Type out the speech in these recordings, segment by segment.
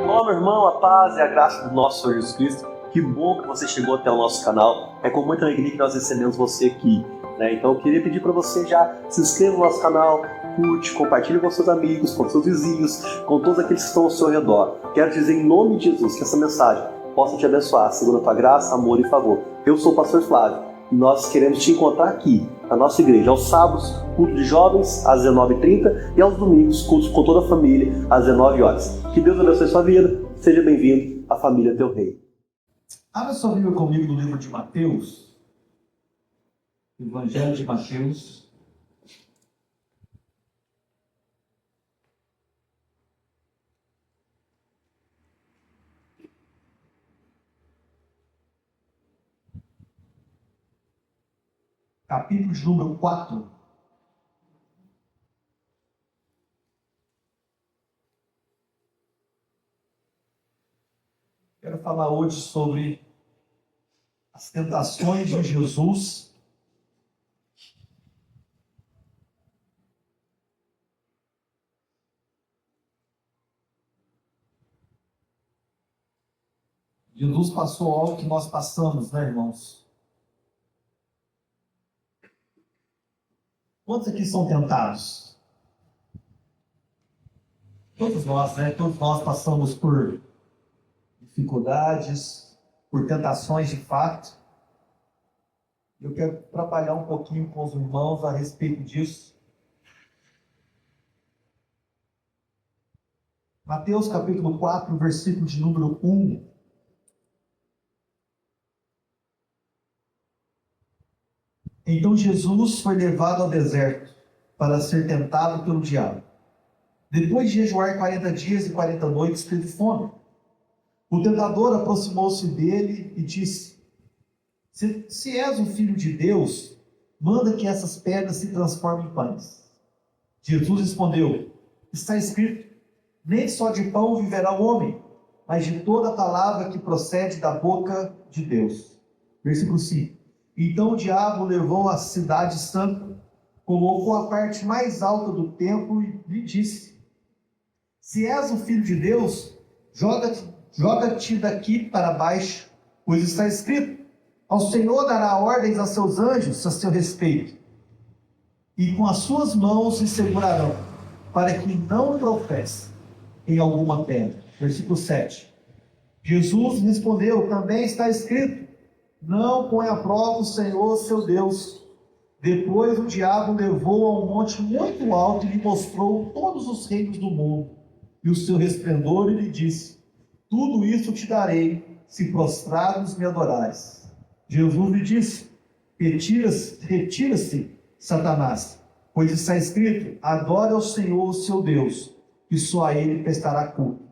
Olá, meu irmão, a paz e a graça do nosso Senhor Jesus Cristo. Que bom que você chegou até o nosso canal. É com muita alegria que nós recebemos você aqui, né? Então eu queria pedir para você já se inscreva no nosso canal, curte, compartilhe com seus amigos, com seus vizinhos, com todos aqueles que estão ao seu redor. Quero dizer em nome de Jesus que essa mensagem possa te abençoar, segundo a tua graça, amor e favor. Eu sou o pastor Flávio e nós queremos te encontrar aqui, na nossa igreja, aos sábados, culto de jovens, às 19h30 e aos domingos, cultos com toda a família, às 19h. Que Deus abençoe sua vida. Seja bem-vindo à família Teu Rei. Abra sua Bíblia comigo no livro de Mateus, Evangelho de Mateus. Capítulo de número 4. Quero falar hoje sobre as tentações de Jesus Jesus passou algo que nós passamos, né, irmãos? Quantos aqui são tentados? Todos nós, né? Todos nós passamos por dificuldades, por tentações de fato. Eu quero trabalhar um pouquinho com os irmãos a respeito disso. Mateus capítulo 4, versículo de número 1. Então Jesus foi levado ao deserto para ser tentado pelo diabo. Depois de jejuar 40 dias e 40 noites, teve fome. O tentador aproximou-se dele e disse: Se és o Filho de Deus, manda que essas pedras se transformem em pães. Jesus respondeu: Está escrito, nem só de pão viverá o homem, mas de toda a palavra que procede da boca de Deus. Versículo 5. Então o diabo levou a cidade santa, colocou a parte mais alta do templo e lhe disse: Se és o Filho de Deus, joga-te daqui para baixo, pois está escrito: Ao Senhor dará ordens a seus anjos a seu respeito, e com as suas mãos se segurarão, para que não tropece em alguma pedra. Versículo 7. Jesus respondeu: Também está escrito: Não põe à prova o Senhor seu Deus. Depois o diabo levou a um monte muito alto e lhe mostrou todos os reinos do mundo e o seu resplendor, e lhe disse: Tudo isso te darei, se prostrados me adorares. Jesus lhe disse: Retira-se, Satanás, pois está escrito: Adore ao Senhor, o seu Deus, e só a ele prestará culto.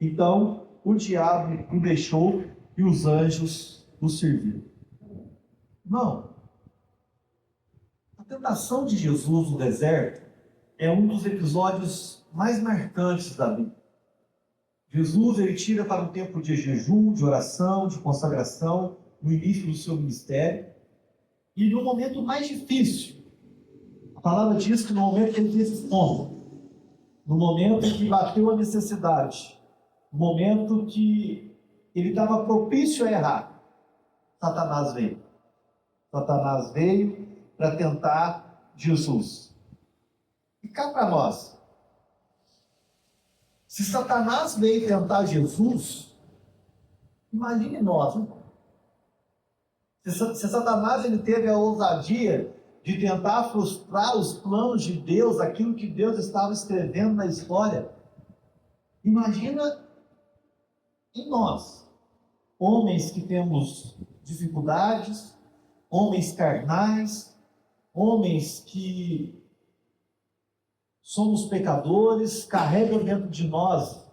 Então o diabo o deixou e os anjos o serviram. Não. A tentação de Jesus no deserto é um dos episódios mais marcantes da Bíblia. Jesus, ele tira para um tempo de jejum, de oração, de consagração, no início do seu ministério. E no momento mais difícil, a palavra diz que no momento que ele teve fome, no momento em que bateu a necessidade, no momento que ele estava propício a errar, Satanás veio. Satanás veio para tentar Jesus. E cá para nós, se Satanás veio tentar Jesus, imagine nós, né? Se Satanás ele teve a ousadia de tentar frustrar os planos de Deus, aquilo que Deus estava escrevendo na história, imagina em nós, homens que temos dificuldades, homens carnais, homens que somos pecadores, carregam dentro de nós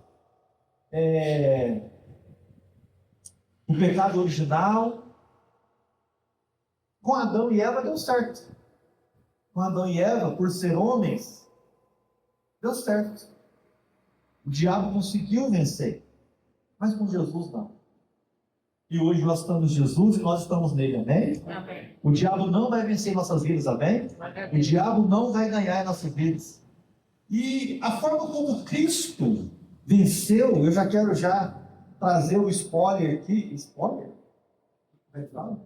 o pecado original. Com Adão e Eva deu certo. Com Adão e Eva, por ser homens, deu certo. O diabo conseguiu vencer, mas com Jesus não. E hoje nós estamos em Jesus e nós estamos nele, amém? Amém. O diabo não vai vencer em nossas vidas, amém? O diabo não vai ganhar em nossas vidas. E a forma como Cristo venceu, eu já quero trazer o spoiler aqui. Spoiler? Como é que fala?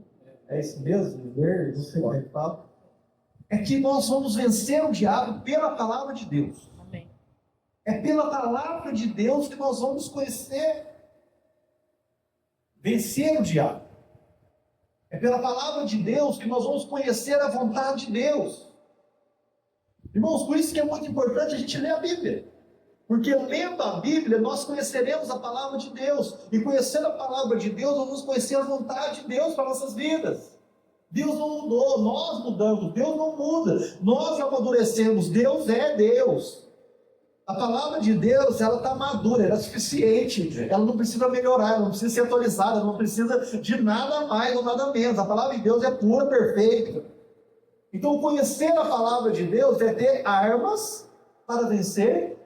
É isso mesmo? Ver, não sei como é que fala. É que nós vamos vencer o diabo pela palavra de Deus. Amém. É pela palavra de Deus que nós vamos conhecer, vencer o diabo. É pela palavra de Deus que nós vamos conhecer a vontade de Deus. Irmãos, por isso que é muito importante a gente ler a Bíblia. Porque lendo a Bíblia, nós conheceremos a palavra de Deus. E conhecendo a palavra de Deus, nós vamos conhecer a vontade de Deus para nossas vidas. Deus não mudou, nós mudamos. Deus não muda, nós amadurecemos. Deus é Deus. A palavra de Deus, ela está madura, ela é suficiente. Ela não precisa melhorar, ela não precisa ser atualizada, ela não precisa de nada mais ou nada menos. A palavra de Deus é pura, perfeita. Então, conhecer a palavra de Deus é ter armas para vencer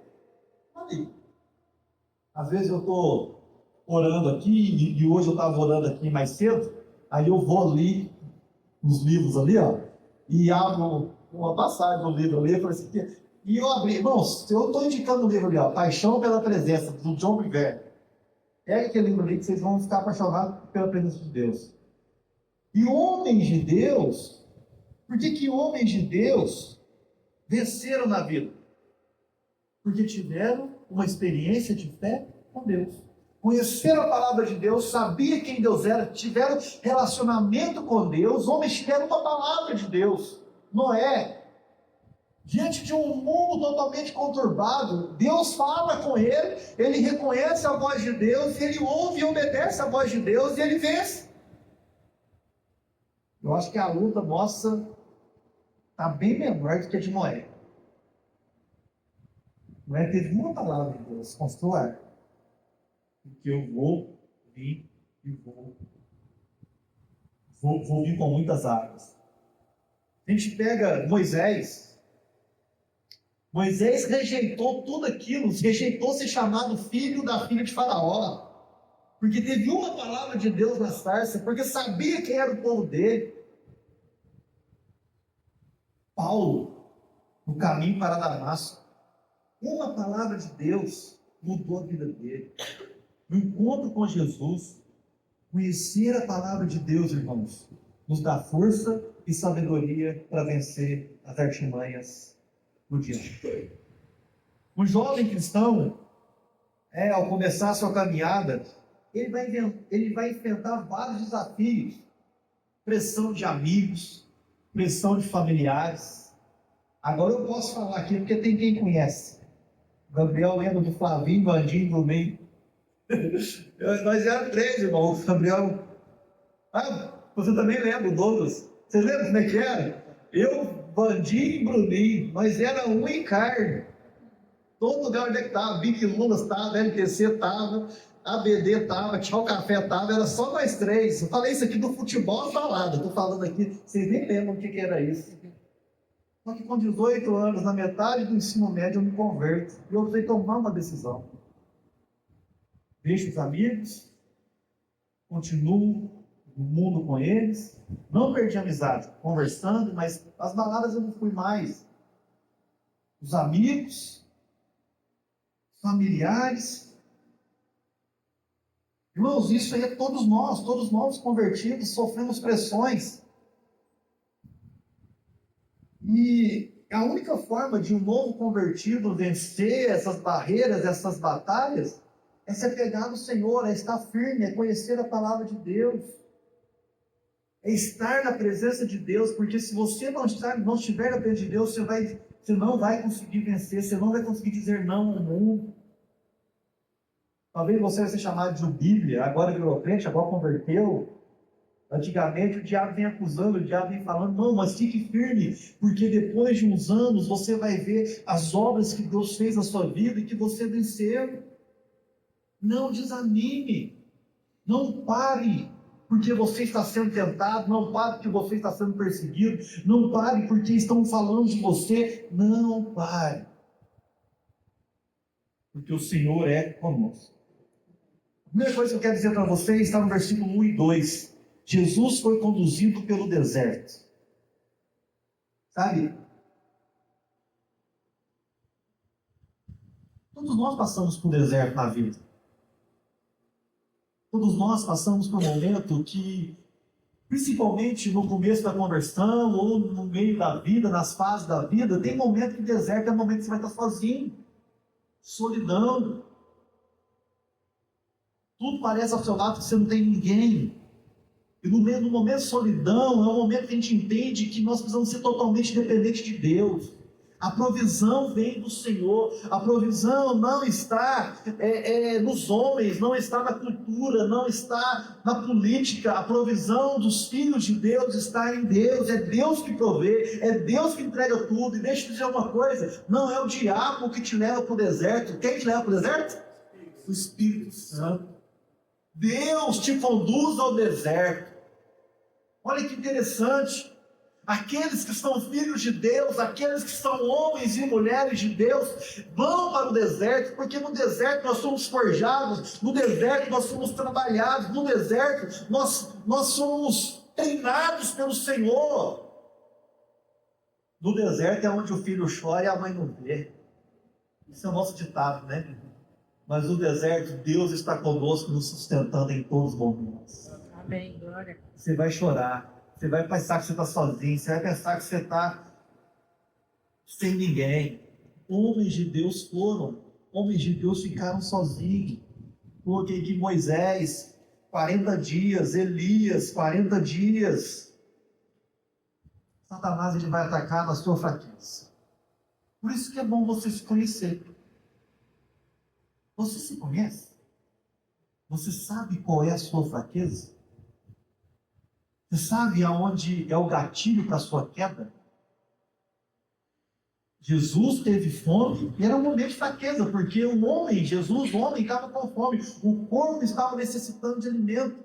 ali. Às vezes eu estou orando aqui, e hoje eu estava orando aqui mais cedo, aí eu vou ali nos livros ali, ó, e abro uma passagem do livro ali, eu falei assim, e eu abri, irmãos, eu estou indicando o livro ali, ó, Paixão pela Presença, do John Bevere. Pega aquele livro ali que vocês vão ficar apaixonados pela presença de Deus. E homens de Deus, por que homens de Deus venceram na vida? Porque tiveram uma experiência de fé com Deus. Conheceram a palavra de Deus, sabia quem Deus era, tiveram relacionamento com Deus, homens tiveram uma palavra de Deus. Noé, diante de um mundo totalmente conturbado, Deus fala com ele, ele reconhece a voz de Deus, ele ouve e obedece a voz de Deus e ele vence. Eu acho que a luta nossa está bem menor do que a de Noé. Noé teve uma palavra de Deus, construir. Porque eu vou vir e vou vir com muitas águas. A gente pega Moisés. Moisés rejeitou tudo aquilo, rejeitou ser chamado filho da filha de Faraó. Porque teve uma palavra de Deus na sarça, porque sabia quem era o povo dele. Paulo, no caminho para Damasco, uma palavra de Deus mudou a vida dele. No encontro com Jesus, conhecer a palavra de Deus, irmãos, nos dá força e sabedoria para vencer as artimanhas do diabo. Um jovem cristão, ao começar a sua caminhada, ele vai enfrentar vários desafios. Pressão de amigos, pressão de familiares. Agora eu posso falar aqui porque tem quem conhece. Gabriel lembra do Flavinho, Vandinho, do meio. Nós éramos três, irmão. O Gabriel. Você também lembra, o Douglas? Você lembra como é que era? Eu, Vandinho e Bruninho. Nós era um em carne. Todo lugar onde é que estava. Bic Lunas estava, LTC estava, ABD estava, Tchau Café estava. Era só nós três. Eu falei isso aqui do futebol falado. Estou falando aqui. Vocês nem lembram o que era isso. Só que com 18 anos, na metade do ensino médio, eu me converto. E eu precisei tomar uma decisão. Deixo os amigos, continuo no mundo com eles, não perdi a amizade, conversando, mas as baladas eu não fui mais. Os amigos, familiares. Irmãos, isso aí é todos nós convertidos, sofremos pressões. E a única forma de um novo convertido vencer essas barreiras, essas batalhas, é se apegar no Senhor, é estar firme, é conhecer a palavra de Deus, é estar na presença de Deus, porque se você não estiver na presença de Deus, você não vai conseguir vencer, você não vai conseguir dizer não ao mundo. Talvez você vai ser chamado de Bíblia, agora virou crente, agora converteu. Antigamente o diabo vem acusando, o diabo vem falando, não, mas fique firme, porque depois de uns anos você vai ver as obras que Deus fez na sua vida e que você venceu. Não desanime, não pare porque você está sendo tentado, não pare porque você está sendo perseguido, não pare porque estão falando de você, não pare, porque o Senhor é conosco. A primeira coisa que eu quero dizer para vocês está no versículo 1 e 2, Jesus foi conduzido pelo deserto, sabe? Todos nós passamos por deserto na vida. Todos nós passamos por um momento que, principalmente no começo da conversão, ou no meio da vida, nas fases da vida, tem momento que deserto é o momento que você vai estar sozinho. Solidão. Tudo parece ao seu lado que você não tem ninguém. E no momento de solidão, é um momento que a gente entende que nós precisamos ser totalmente dependentes de Deus. A provisão vem do Senhor. A provisão não está nos homens, não está na cultura, não está na política. A provisão dos filhos de Deus está em Deus. É Deus que provê, é Deus que entrega tudo. E deixa eu te dizer uma coisa: não é o diabo que te leva para o deserto. Quem te leva para o deserto? O Espírito Santo. Deus te conduz ao deserto. Olha que interessante. Aqueles que são filhos de Deus, aqueles que são homens e mulheres de Deus, vão para o deserto, porque no deserto nós somos forjados, no deserto nós somos trabalhados, no deserto nós somos treinados pelo Senhor. No deserto é onde o filho chora e a mãe não vê. Isso é o nosso ditado, né? Mas no deserto Deus está conosco, nos sustentando em todos os momentos. Amém, glória. Você vai chorar. Você vai pensar que você está sozinho, você vai pensar que você está sem ninguém. Homens de Deus homens de Deus ficaram sozinhos. Coloquei de Moisés, 40 dias, Elias, 40 dias. Satanás ele vai atacar na sua fraqueza. Por isso que é bom você se conhecer. Você se conhece? Você sabe qual é a sua fraqueza? Você sabe aonde é o gatilho para a sua queda? Jesus teve fome e era um momento de fraqueza, porque o homem estava com fome, o corpo estava necessitando de alimento.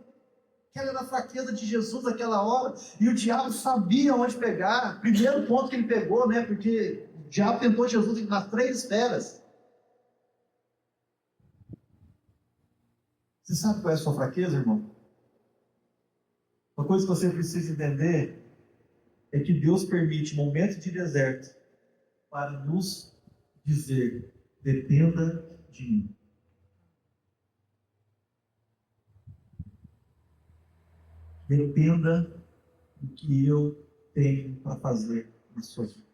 Aquela era a fraqueza de Jesus naquela hora, e o diabo sabia onde pegar. Primeiro ponto que ele pegou, né? Porque o diabo tentou Jesus nas 3 esferas. Você sabe qual é a sua fraqueza, irmão? Uma coisa que você precisa entender é que Deus permite momentos de deserto para nos dizer: dependa de mim. Dependa do que eu tenho para fazer na sua vida.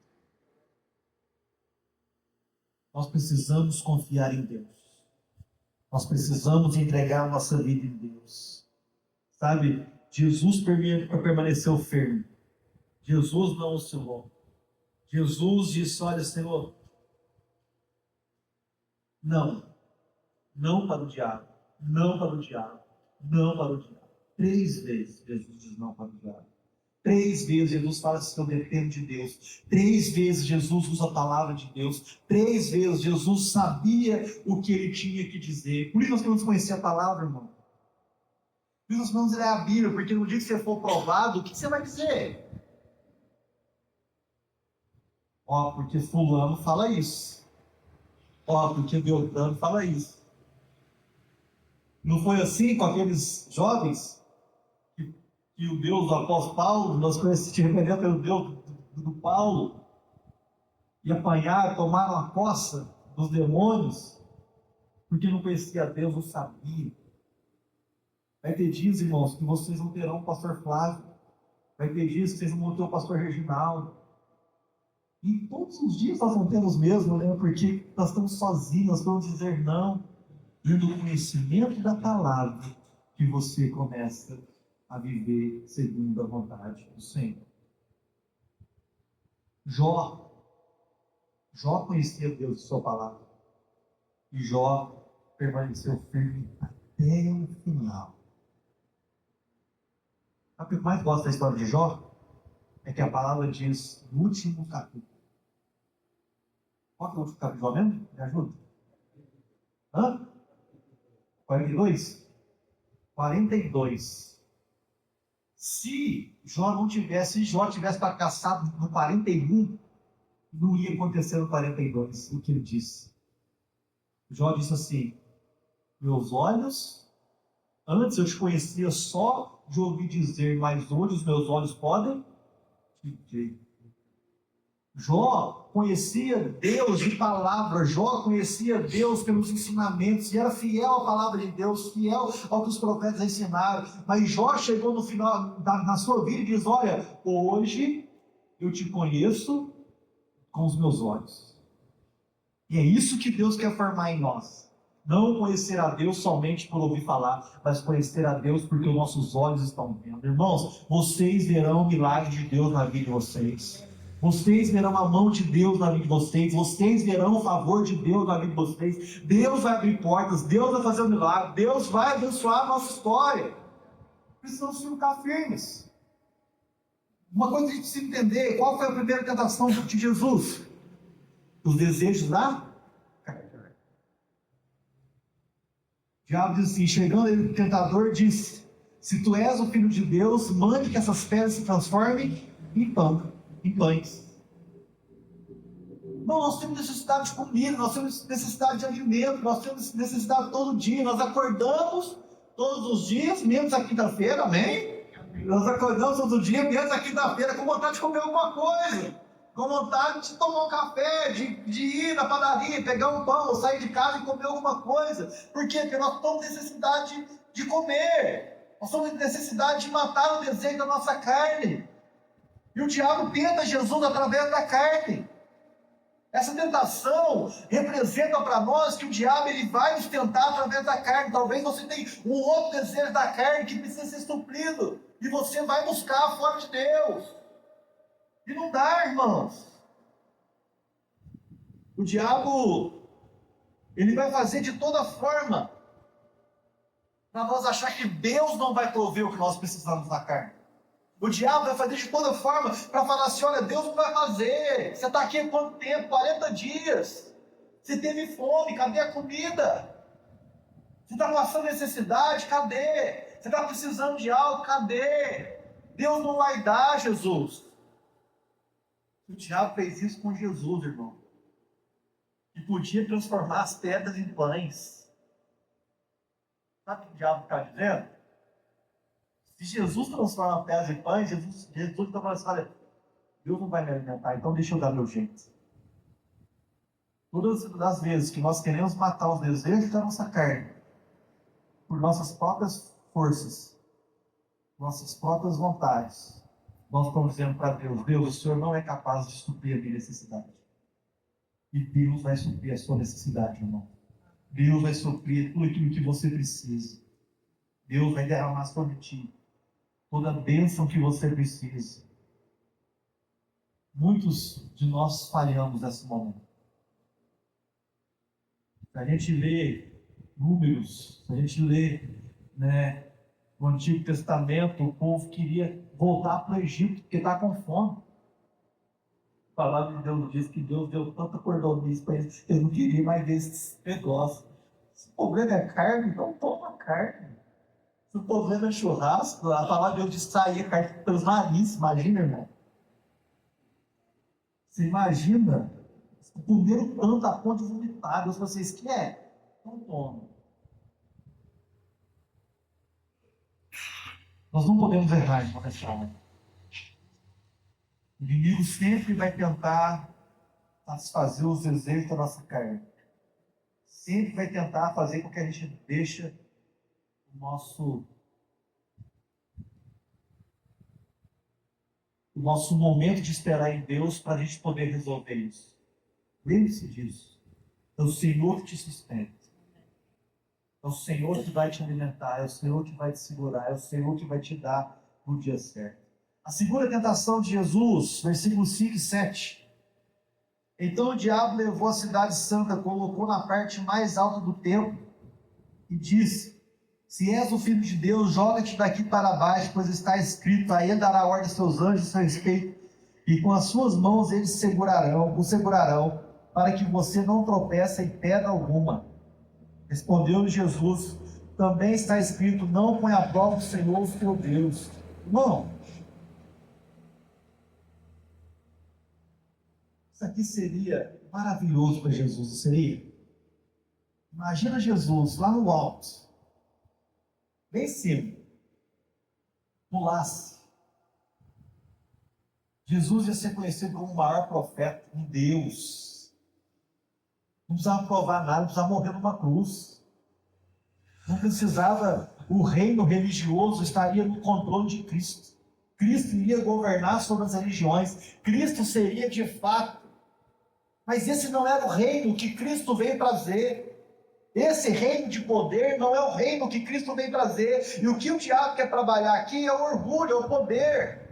Nós precisamos confiar em Deus. Nós precisamos entregar a nossa vida em Deus. Sabe? Jesus permaneceu firme. Jesus não oscilou. Jesus disse: olha, Senhor, não para o diabo, não para o diabo, não para o diabo. 3 vezes Jesus diz não para o diabo. 3 vezes Jesus fala assim: eu dependo de Deus. 3 vezes Jesus usa a palavra de Deus. 3 vezes Jesus sabia o que ele tinha que dizer. Por isso nós temos que conhecer a palavra, irmão. Por isso nós vamos ler a Bíblia, porque no dia que você for provado, o que você vai dizer? Ó, porque fulano fala isso. Ó, porque Beltrano fala isso. Não foi assim com aqueles jovens? Que o Deus do apóstolo Paulo, nós conhecemos repreendendo pelo Deus do Paulo, e apanhar, tomar uma coça dos demônios, porque não conhecia Deus, não sabia. Vai ter dias, irmãos, que vocês não terão o pastor Flávio. Vai ter dias que vocês não vão ter o pastor Reginaldo. E todos os dias nós não temos mesmo, né? Porque nós estamos sozinhos, nós vamos dizer não. E no conhecimento da palavra que você começa a viver segundo a vontade do Senhor. Jó conhecia Deus e sua palavra. E Jó permaneceu firme até o final. O que eu mais gosto da história de Jó é que a palavra diz no último capítulo. Qual que é o último capítulo de Jó mesmo? Me ajuda? 42? 42. Se Jó tivesse fracassado no 41, não ia acontecer no 42 o que ele disse. Jó disse assim: meus olhos, antes eu te conhecia só de ouvir dizer, mas hoje os meus olhos podem te ver. Jó conhecia Deus de palavra, Jó conhecia Deus pelos ensinamentos, e era fiel à palavra de Deus, fiel ao que os profetas ensinaram. Mas Jó chegou no final na sua vida e diz: olha, hoje eu te conheço com os meus olhos. E é isso que Deus quer formar em nós. Não conhecer a Deus somente por ouvir falar, mas conhecer a Deus porque os nossos olhos estão vendo. Irmãos, vocês verão o milagre de Deus na vida de vocês. Vocês verão a mão de Deus na vida de vocês. Vocês verão o favor de Deus na vida de vocês. Deus vai abrir portas. Deus vai fazer um milagre. Deus vai abençoar a nossa história. Precisamos ficar firmes. Uma coisa que a gente precisa entender: qual foi a primeira tentação de Jesus? Os desejos da carne. O diabo diz assim, chegando ele, o tentador disse: se tu és o Filho de Deus, mande que essas pedras se transformem em pães. Não, nós temos necessidade de comida, nós temos necessidade de alimento, nós temos necessidade todo dia. Nós acordamos todos os dias, menos a quinta-feira, amém? Nós acordamos todo dia, menos a quinta-feira, com vontade de comer alguma coisa, com vontade de tomar um café, de ir na padaria, pegar um pão, sair de casa e comer alguma coisa. Por quê? Porque nós temos necessidade de comer. Nós temos necessidade de matar o desejo da nossa carne. E o diabo tenta Jesus através da carne. Essa tentação representa para nós que o diabo ele vai nos tentar através da carne. Talvez você tenha um outro desejo da carne que precisa ser suprido. E você vai buscar fora de Deus. E não dá, irmãos. O diabo, ele vai fazer de toda forma para nós achar que Deus não vai prover o que nós precisamos da carne. O diabo vai fazer de toda forma para falar assim: olha, Deus não vai fazer. Você está aqui há quanto tempo? 40 dias. Você teve fome, cadê a comida? Você está passando necessidade, cadê? Você está precisando de algo, cadê? Deus não vai dar, Jesus. O diabo fez isso com Jesus, irmão. E podia transformar as pedras em pães. Sabe o que o diabo está dizendo? Se Jesus transforma pedras em pães, Jesus está falando assim: olha, Deus não vai me alimentar, então deixa eu dar meu jeito. Todas as vezes que nós queremos matar os desejos da nossa carne, por nossas próprias forças, nossas próprias vontades, nós estamos dizendo para Deus: Deus, o Senhor não é capaz de suprir a minha necessidade. E Deus vai suprir a sua necessidade, irmão. Deus vai suprir tudo aquilo que você precisa. Deus vai derramar sobre ti toda a bênção que você precisa. Muitos de nós falhamos nesse momento. Se a gente lê Números, se a gente lê, no Antigo Testamento, o povo queria voltar para o Egito porque está com fome. A palavra de Deus diz que Deus deu tanta cordonice para eles que eles não queriam mais ver esse negócio. Se o problema é carne, então toma carne. Se o problema é churrasco, a palavra de Deus diz que saía carne pelos narizes. Imagina, irmão. Você imagina o primeiro tanto a ponto de vomitar. Deus, vocês querem? Então toma. Nós não podemos errar, irmão, nessa hora. O inimigo sempre vai tentar satisfazer os desejos da nossa carne. Sempre vai tentar fazer com que a gente deixe o nosso momento de esperar em Deus para a gente poder resolver isso. Lembre-se disso. É o Senhor que te sustenta. É o Senhor que vai te alimentar. É o Senhor que vai te segurar. É o Senhor que vai te dar no dia certo. A segunda tentação de Jesus, versículos 5 e 7. Então o diabo levou a cidade santa, colocou na parte mais alta do templo e disse: se és o Filho de Deus, joga-te daqui para baixo, pois está escrito: a ele dará ordem aos seus anjos a seu respeito, e com as suas mãos eles o segurarão, para que você não tropeça em pedra alguma. Respondeu-lhe Jesus: também está escrito: não põe à prova o Senhor, o teu Deus. Irmão, isso aqui seria maravilhoso para Jesus, não seria? Imagina Jesus lá no alto, bem em cima, pulasse Jesus ia ser conhecido como o maior profeta, um Deus. Não precisava provar nada, não precisava morrer numa cruz. Não precisava, o reino religioso estaria no controle de Cristo. Cristo iria governar sobre as religiões. Cristo seria de fato. Mas esse não era o reino que Cristo veio trazer. Esse reino de poder não é o reino que Cristo veio trazer. E o que o diabo quer trabalhar aqui é o orgulho, é o poder.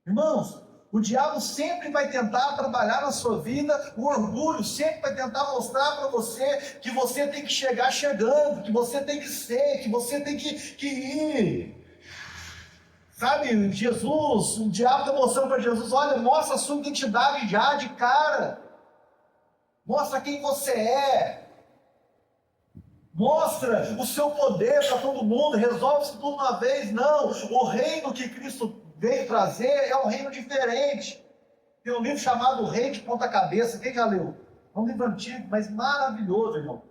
Irmãos, o diabo sempre vai tentar trabalhar na sua vida o orgulho, sempre vai tentar mostrar para você que você tem que chegar chegando, que você tem que ser, que você tem que ir. Sabe, Jesus, o diabo está mostrando para Jesus, olha, mostra a sua identidade já de cara. Mostra quem você é. Mostra o seu poder para todo mundo, resolve isso tudo uma vez. Não, o reino que Cristo veio trazer é um reino diferente. Tem um livro chamado O Rei de Ponta Cabeça, quem já leu? É um livro antigo, mas maravilhoso, irmão.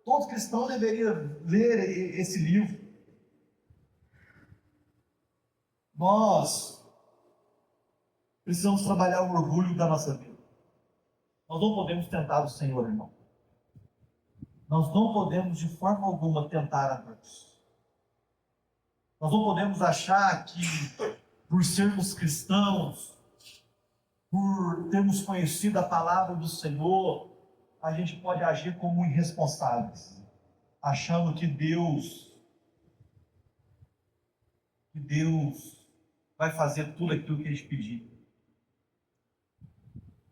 Todo cristão deveria ler esse livro. Nós precisamos trabalhar o orgulho da nossa vida. Nós não podemos tentar o Senhor, irmão. Nós não podemos de forma alguma tentar a Deus. Nós não podemos achar que por sermos cristãos, por termos conhecido a palavra do Senhor, a gente pode agir como irresponsáveis, achando que Deus vai fazer tudo aquilo que a gente pedir.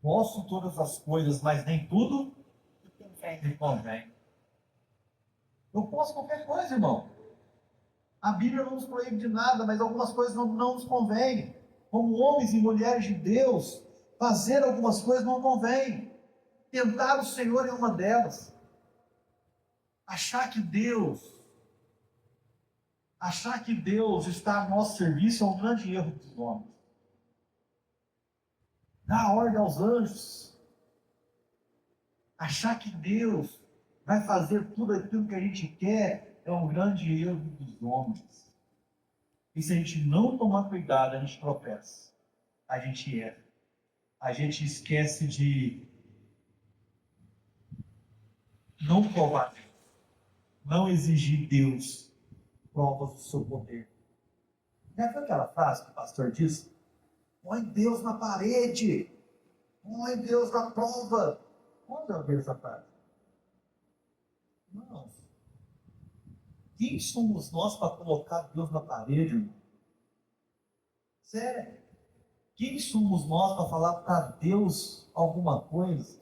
Posso todas as coisas, mas nem tudo me convém. Eu posso qualquer coisa, irmão. A Bíblia não nos proíbe de nada, mas algumas coisas não nos convêm. Como homens e mulheres de Deus, fazer algumas coisas não convém. Tentar o Senhor é uma delas. Achar que Deus está a nosso serviço é um grande erro dos homens. Dar ordem aos anjos. Achar que Deus vai fazer tudo aquilo que a gente quer é um grande erro dos homens. E se a gente não tomar cuidado, a gente tropeça. A gente erra. A gente esquece de não provar Deus. Não exigir Deus provas do seu poder. Já viu aquela frase que o pastor disse? Põe Deus na parede. Põe Deus na prova. Quando eu vejo essa frase? Não. Quem somos nós para colocar Deus na parede, irmão? Sério. Quem somos nós para falar para Deus alguma coisa?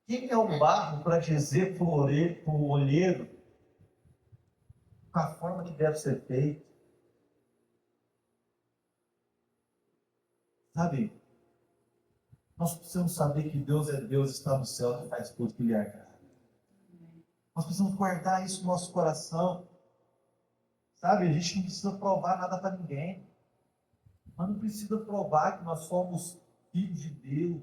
Quem é o barro para dizer para o olheiro a forma que deve ser feito? Sabe? Nós precisamos saber que Deus é Deus, está no céu e faz tudo que lhe agrada. Nós precisamos guardar isso no nosso coração. Sabe? A gente não precisa provar nada para ninguém. Nós não precisamos provar que nós somos filhos de Deus.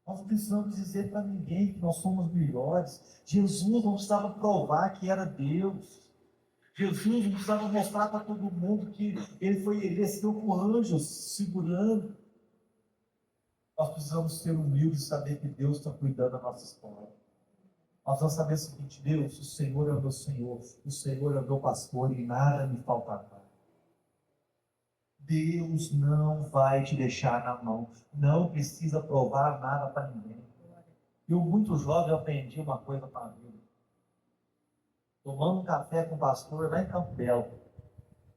Nós não precisamos dizer para ninguém que nós somos melhores. Jesus não precisava provar que era Deus. Jesus não precisava mostrar para todo mundo que ele desceu com anjos segurando. Nós precisamos ser humildes e saber que Deus está cuidando da nossa história. Nós vamos saber o seguinte: Deus, o Senhor é o meu Senhor, o Senhor é o meu pastor e nada me faltará. Deus não vai te deixar na mão. Não precisa provar nada para ninguém. Eu, muito jovem, aprendi uma coisa para a vida. Tomando um café com o pastor lá em Campo Belo.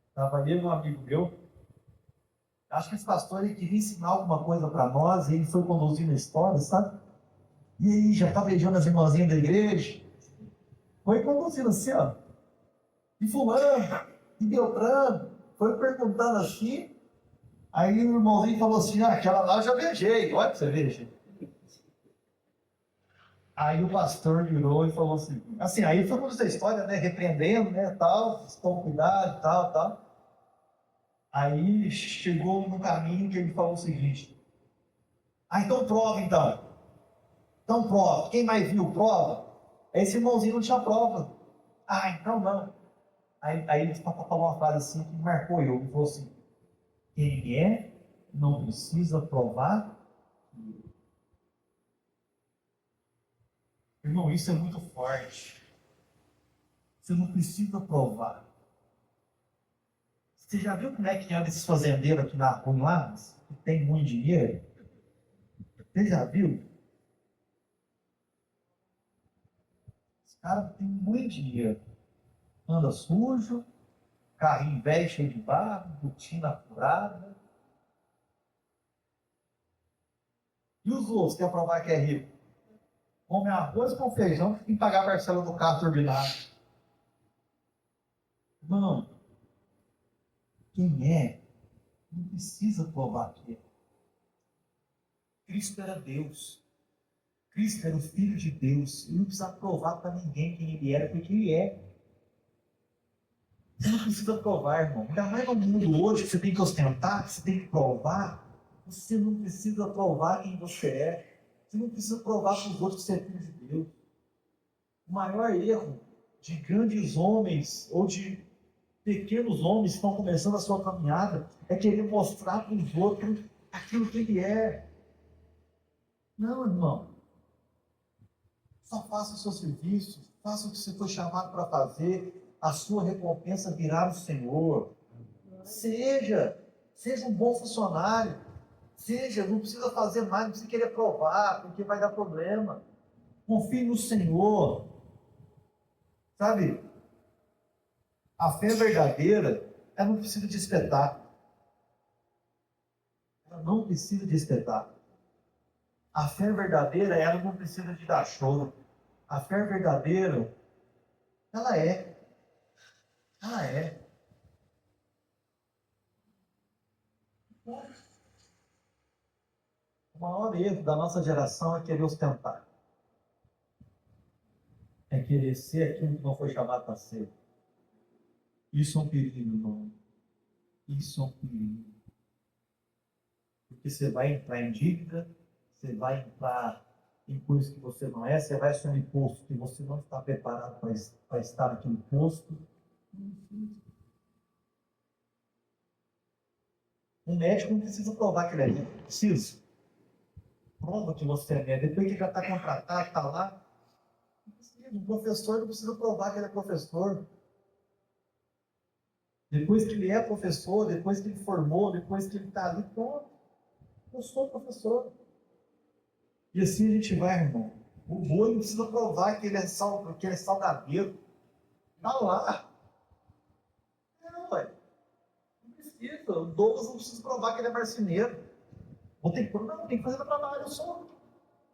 Estava eu e um amigo meu. Acho que esse pastor ele queria ensinar alguma coisa para nós e ele foi conduzindo a história, sabe? E aí, já está beijando as irmãzinhas da igreja. Foi conduzindo assim, ó. E fulano, e Beltrano. Foi perguntando assim. Aí o irmãozinho falou assim, aquela lá eu já beijei. Olha pra você ver, gente. Aí o pastor virou e falou assim, aí foi conduzindo a história, né? Repreendendo, né, tal. Com cuidado, tal. Aí chegou no caminho que ele falou o seguinte. Então prova, então. Então prova. Quem mais viu prova? Esse irmãozinho não tinha prova. Então não. Aí ele falou uma frase assim que marcou eu. Ele falou assim: quem é, não precisa provar. Irmão, isso é muito forte. Você não precisa provar. Você já viu como é que anda esses fazendeiros aqui na rua lá, que tem muito dinheiro? Você já viu? Os caras têm muito dinheiro. Anda sujo, carrinho velho cheio de barro, botina furada. E os outros querem provar que é rico? Come arroz com feijão e pagar a parcela do carro turbinado. Não. Quem é, não precisa provar que é. Cristo era Deus. Cristo era o Filho de Deus. Ele não precisa provar para ninguém quem ele era, porque ele é. Você não precisa provar, irmão. Ainda mais no mundo hoje que você tem que ostentar, que você tem que provar. Você não precisa provar quem você é. Você não precisa provar para os outros que você é filho de Deus. O maior erro de grandes homens ou de pequenos homens que estão começando a sua caminhada é querer mostrar para os outros aquilo que ele é. Não, irmão. Só faça o seu serviço, faça o que você foi chamado para fazer. A sua recompensa virá no Senhor. Seja um bom funcionário. Não precisa fazer mais, não precisa querer provar, porque vai dar problema. Confie no Senhor. Sabe? A fé verdadeira, ela não precisa de espetáculo. Ela não precisa de espetáculo. A fé verdadeira, ela não precisa de dar show. A fé verdadeira, ela é. Ela é. O maior erro da nossa geração é querer ostentar. É querer ser aquilo que não foi chamado para ser. Isso é um perigo, irmão. Isso é um perigo. Porque você vai entrar em dívida, você vai entrar em coisas que você não é, você vai assumir posto que você não está preparado para estar naquele posto. Um médico não precisa provar que ele é médico. Precisa. Prova que você é médico. Depois que já está contratado, está lá. Um professor não precisa provar que ele é professor. Depois que ele é professor, depois que ele formou, depois que ele está ali, pronto. Eu sou professor. E assim a gente vai, irmão. O boi não precisa provar que ele é salgadeiro. Está lá. Não, ué. Não precisa. O Douglas não precisa provar que ele é marceneiro. Não, tem que fazer meu trabalho, eu sou.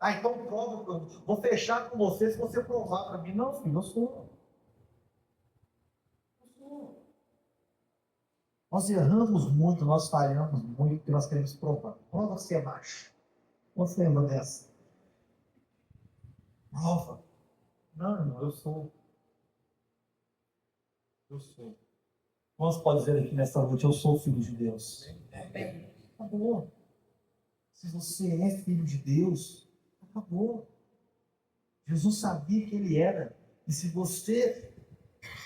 Então prova, vou fechar com você se você provar para mim. Não, filho, eu sou. Nós erramos muito, nós falhamos muito, porque nós queremos provar. Prova que você é macho. Você lembra dessa? Prova. Não, irmão, eu sou. Eu sou. Nós podemos dizer aqui nesta noite, eu sou filho de Deus. Acabou. Se você é filho de Deus, acabou. Jesus sabia que ele era. E se você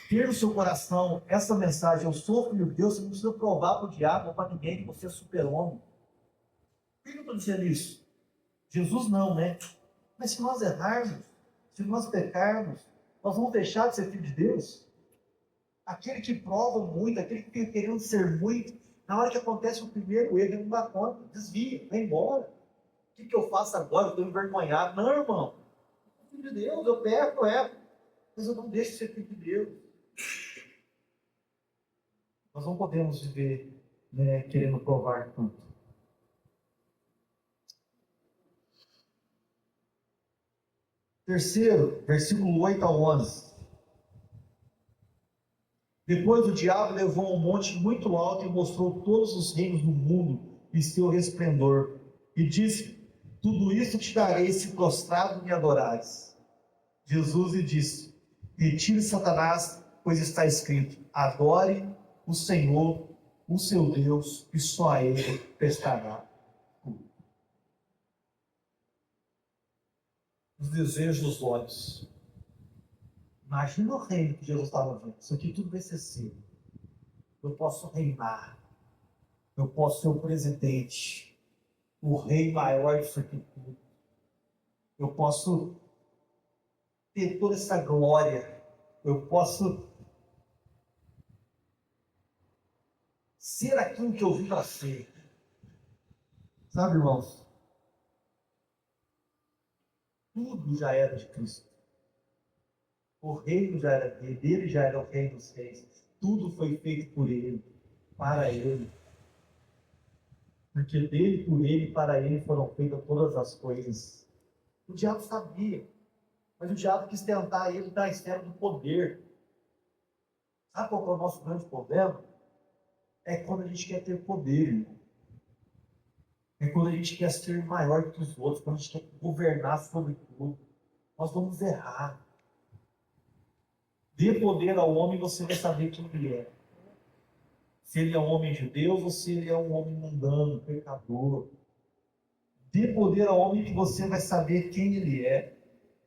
ter no seu coração essa mensagem, eu sou filho de Deus, você não precisa provar para o diabo ou para ninguém que você é super-homem. Por que eu estou dizendo isso? Jesus não, né? Mas se nós errarmos, se nós pecarmos, nós vamos deixar de ser filho de Deus? Aquele que prova muito, aquele que fica querendo ser muito, na hora que acontece o primeiro erro, ele não dá conta, desvia, vai embora. O que eu faço agora? Eu estou envergonhado. Não, irmão. Eu sou filho de Deus, eu peco, mas eu não deixo de ser filho de Deus. Nós não podemos viver, né, querendo provar tudo. Terceiro, versículo 8 a 11. Depois o diabo levou um monte muito alto e mostrou todos os reinos do mundo e seu resplendor. E disse: tudo isso te darei se prostrado me adorares. Jesus lhe disse: retire Satanás, pois está escrito: adore o Senhor, o seu Deus, e só a ele prestará culto. Os desejos dos olhos Imagina o reino que Jesus estava vendo. Isso aqui tudo vai ser seu. Eu posso reinar. Eu posso ser o presidente. O rei maior disso aqui tudo. Eu posso ter toda essa glória. Eu posso ser aquilo que eu vim para ser. Sabe, irmãos? Tudo já era de Cristo. O reino já era dele, ele já era o rei dos reis. Tudo foi feito por ele, para ele. Porque dele, por ele, para ele foram feitas todas as coisas. O diabo sabia, mas o diabo quis tentar ele da esfera do poder. Sabe qual é o nosso grande problema? É quando a gente quer ter poder, irmão. É quando a gente quer ser maior que os outros, quando a gente quer governar sobre tudo. Nós vamos errar. Dê poder ao homem, você vai saber quem ele é. Se ele é um homem de Deus ou se ele é um homem mundano, pecador. Dê poder ao homem que você vai saber quem ele é.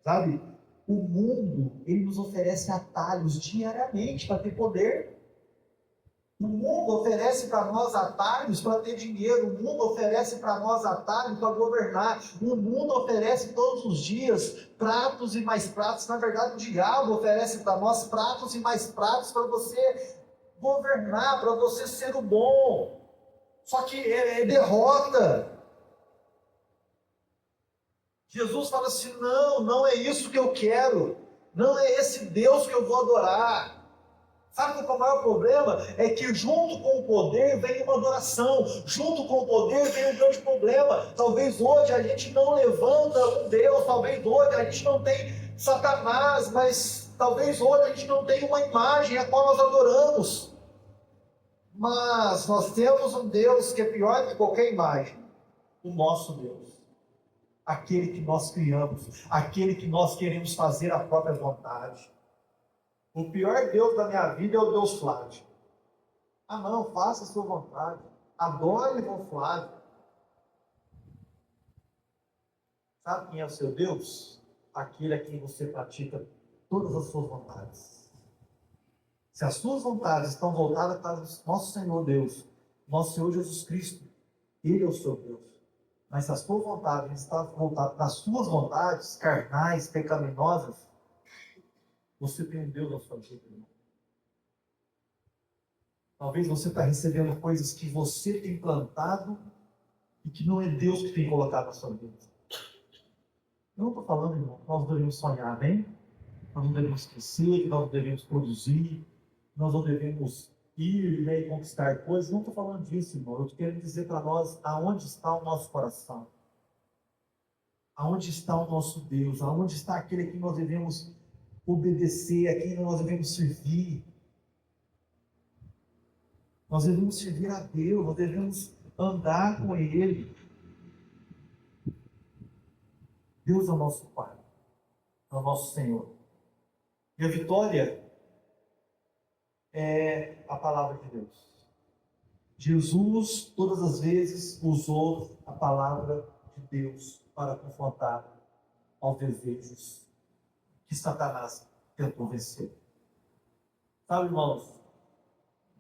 Sabe? O mundo, ele nos oferece atalhos diariamente para ter poder. O mundo oferece para nós atalhos para ter dinheiro. O mundo oferece para nós atalhos para governar. O mundo oferece todos os dias pratos e mais pratos. Na verdade, o diabo oferece para nós pratos e mais pratos para você governar, para você ser o bom. Só que é derrota. Jesus fala assim: não, não é isso que eu quero. Não é esse Deus que eu vou adorar. Sabe qual é o maior problema? É que junto com o poder vem uma adoração. Junto com o poder vem um grande problema. Talvez hoje a gente não levanta um Deus. Talvez hoje a gente não tem Satanás. Mas talvez hoje a gente não tenha uma imagem a qual nós adoramos. Mas nós temos um Deus que é pior que qualquer imagem. O nosso Deus. Aquele que nós criamos. Aquele que nós queremos fazer a própria vontade. O pior Deus da minha vida é o Deus Flávio. Ah não, faça a sua vontade. Adore o Flávio. Sabe quem é o seu Deus? Aquele a quem você pratica todas as suas vontades. Se as suas vontades estão voltadas para o nosso Senhor Deus, nosso Senhor Jesus Cristo, Ele é o seu Deus. Mas se as suas vontades estão voltadas para as suas vontades carnais, pecaminosas, você tem um Deus na sua vida, irmão. Talvez você está recebendo coisas que você tem plantado e que não é Deus que tem colocado na sua vida. Eu não estou falando, irmão, que nós não devemos sonhar, bem? Nós não devemos crescer, nós não devemos produzir, nós não devemos ir, né, e conquistar coisas. Não estou falando disso, irmão. Eu estou querendo dizer para nós aonde está o nosso coração. Aonde está o nosso Deus? Aonde está aquele que nós devemos obedecer, a quem nós devemos servir. Nós devemos servir a Deus, nós devemos andar com Ele. Deus é o nosso Pai, é o nosso Senhor. E a vitória é a palavra de Deus. Jesus, todas as vezes, usou a palavra de Deus para confrontar aos desejos que Satanás tentou vencer. Sabe, irmãos,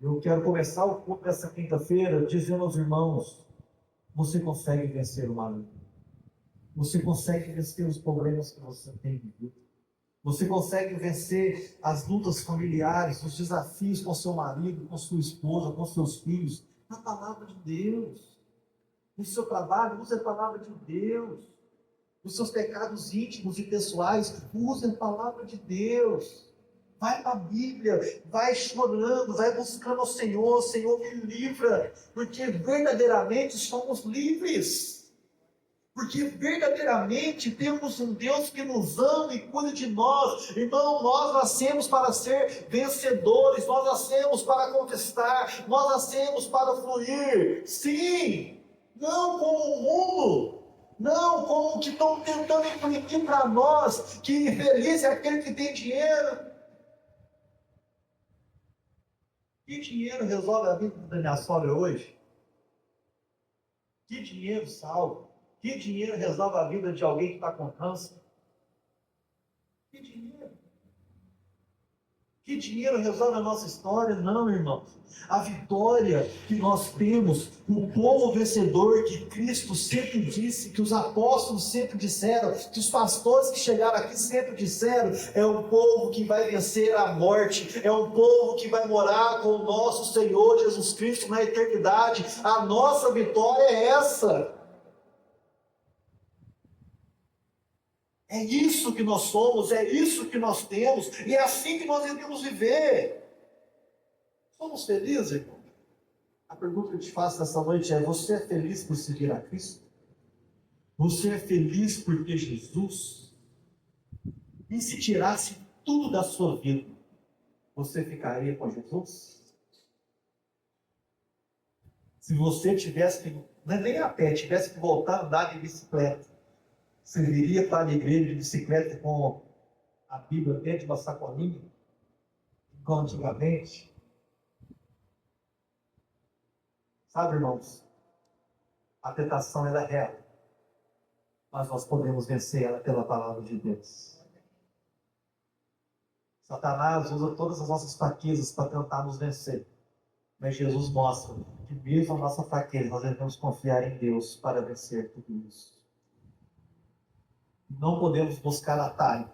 eu quero começar o culto dessa quinta-feira dizendo aos irmãos: você consegue vencer o maligno. Você consegue vencer os problemas que você tem vivido. Você consegue vencer as lutas familiares, os desafios com seu marido, com sua esposa, com seus filhos, na palavra de Deus. No seu trabalho, use a palavra de Deus. Os seus pecados íntimos e pessoais, use a palavra de Deus. Vai para a Bíblia, vai chorando, vai buscando ao Senhor, Senhor me livra, porque verdadeiramente somos livres. Porque verdadeiramente temos um Deus que nos ama e cuida de nós. Irmão, nós nascemos para ser vencedores, nós nascemos para conquistar, nós nascemos para fluir. Sim, não como o mundo. Não como que estão tentando imprimir para nós que feliz é aquele que tem dinheiro. Que dinheiro resolve a vida da minha sogra hoje? Que dinheiro salva? Que dinheiro resolve a vida de alguém que está com câncer? Que dinheiro? Que dinheiro resolve a nossa história? Não, irmãos. A vitória que nós temos, o povo vencedor que Cristo sempre disse, que os apóstolos sempre disseram, que os pastores que chegaram aqui sempre disseram, é um povo que vai vencer a morte, é um povo que vai morar com o nosso Senhor Jesus Cristo na eternidade. A nossa vitória é essa. É isso que nós somos, é isso que nós temos, e é assim que nós devemos viver. Somos felizes, irmão? A pergunta que eu te faço nessa noite é: você é feliz por seguir a Cristo? Você é feliz por ter Jesus? E se tirasse tudo da sua vida, você ficaria com Jesus? Se você tivesse que, não é nem a pé, tivesse que voltar a andar de bicicleta, você viria para a igreja de bicicleta com a Bíblia dentro de uma sacolinha, como antigamente? Sabe, irmãos, a tentação ela é real, mas nós podemos vencer ela pela palavra de Deus. Satanás usa todas as nossas fraquezas para tentar nos vencer, mas Jesus mostra que mesmo a nossa fraqueza, nós devemos confiar em Deus para vencer tudo isso. Não podemos buscar atalho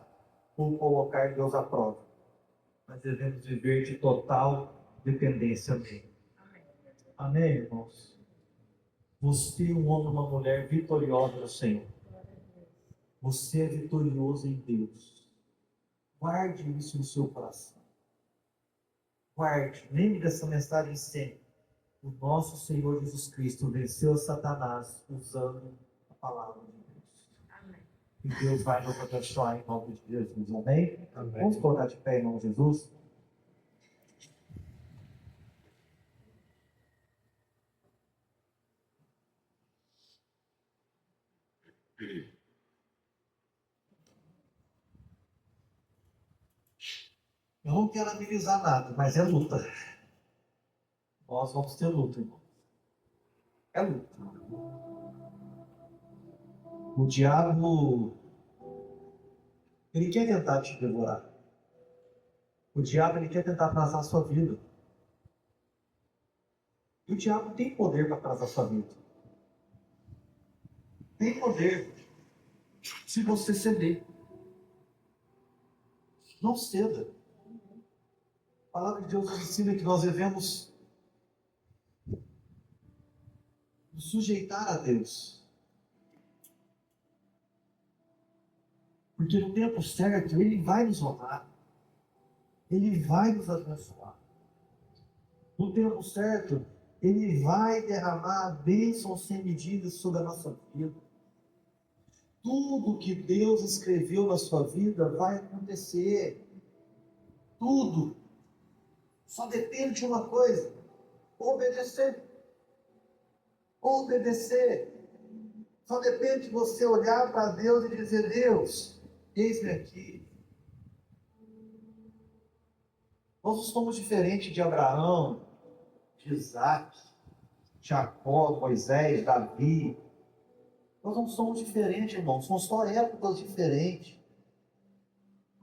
ou colocar Deus à prova, mas devemos viver de total dependência dele. Amém, irmãos? Você é um homem ou uma mulher vitoriosa no Senhor. Você é vitorioso em Deus. Guarde isso no seu coração. Guarde, lembre dessa mensagem sempre. O nosso Senhor Jesus Cristo venceu Satanás usando a palavra de Deus. Amém. E Deus vai nos abençoar em nome de Jesus. Amém? Amém. Vamos colocar de pé em nome de Jesus. Eu não quero amenizar nada, mas é luta. Nós vamos ter luta, irmão. É luta. O diabo, ele quer tentar te devorar. O diabo, ele quer tentar atrasar a sua vida. E o diabo tem poder para atrasar a sua vida. Tem poder. Se você ceder. Não ceda. A palavra de Deus nos ensina que nós devemos nos sujeitar a Deus. Porque no tempo certo, Ele vai nos honrar. Ele vai nos abençoar. No tempo certo, Ele vai derramar bênçãos sem medida sobre a nossa vida. Tudo que Deus escreveu na sua vida vai acontecer. Tudo. Só depende de uma coisa: obedecer. Obedecer. Só depende de você olhar para Deus e dizer: Deus, eis-me aqui. Nós não somos diferentes de Abraão, de Isaac, Jacó, Moisés, Davi. Nós não somos diferentes, irmãos. São só épocas diferentes.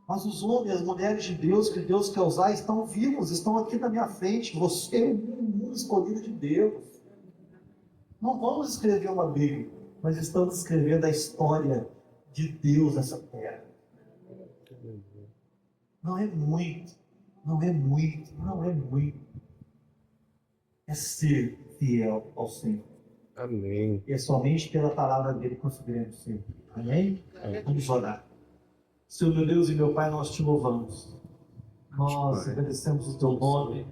Mas os homens, as mulheres de Deus, que Deus quer usar, estão vivos, estão aqui na minha frente. Você é um escolhido de Deus. Não vamos escrever uma Bíblia, mas estamos escrevendo a história de Deus nessa terra. Não é muito, não é muito, não é muito. É ser fiel ao Senhor. Amém. E é somente pela palavra dele que conseguiremos ser. Amém? Vamos orar. Senhor, meu Deus e meu Pai, nós te louvamos. Nós agradecemos o teu nome.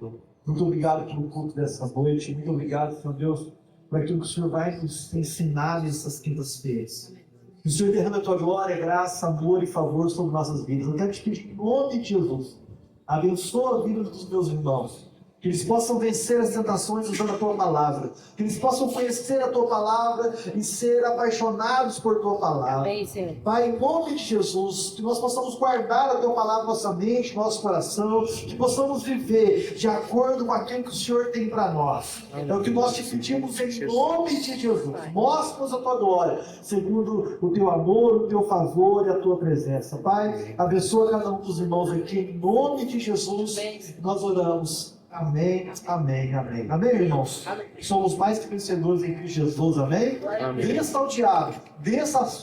Muito obrigado pelo culto dessa noite. Muito obrigado, Senhor Deus, por aquilo que o Senhor vai nos ensinar nessas quintas-feiras. Que o Senhor derrame a tua glória, graça, amor e favor sobre nossas vidas. Eu quero te pedir em nome de Jesus. Abençoa a vida dos meus irmãos. Que eles possam vencer as tentações usando a Tua palavra. Que eles possam conhecer a Tua palavra e ser apaixonados por Tua palavra. Amém, Senhor. Pai, em nome de Jesus, que nós possamos guardar a Tua palavra na nossa mente, no nosso coração, que possamos viver de acordo com aquilo que o Senhor tem para nós. É o que nós te pedimos em nome de Jesus. Mostra-nos a Tua glória, segundo o Teu amor, o Teu favor e a Tua presença. Pai, abençoa cada um dos irmãos aqui, em nome de Jesus, nós oramos. Amém, amém, amém. Amém, irmãos? Amém. Somos mais que vencedores em Cristo Jesus, amém? Amém. Vença o diabo, vença as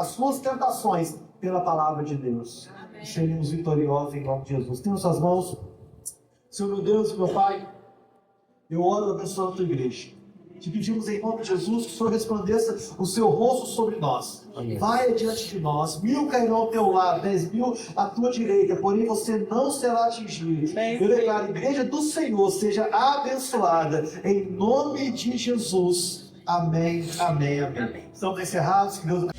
suas tentações pela palavra de Deus. Amém. Seremos vitoriosos em nome de Jesus. Tenha suas mãos. Senhor meu Deus e meu Pai, eu oro abençoando a tua igreja. Te pedimos em nome de Jesus que o Senhor resplandeça o seu rosto sobre nós. Amém. Vai adiante de nós. 1000 cairão ao teu lado, 10.000 à tua direita, porém você não será atingido. Eu declaro, a igreja do Senhor seja abençoada em nome de Jesus. Amém, amém, amém. Amém. Estamos encerrados. Que Deus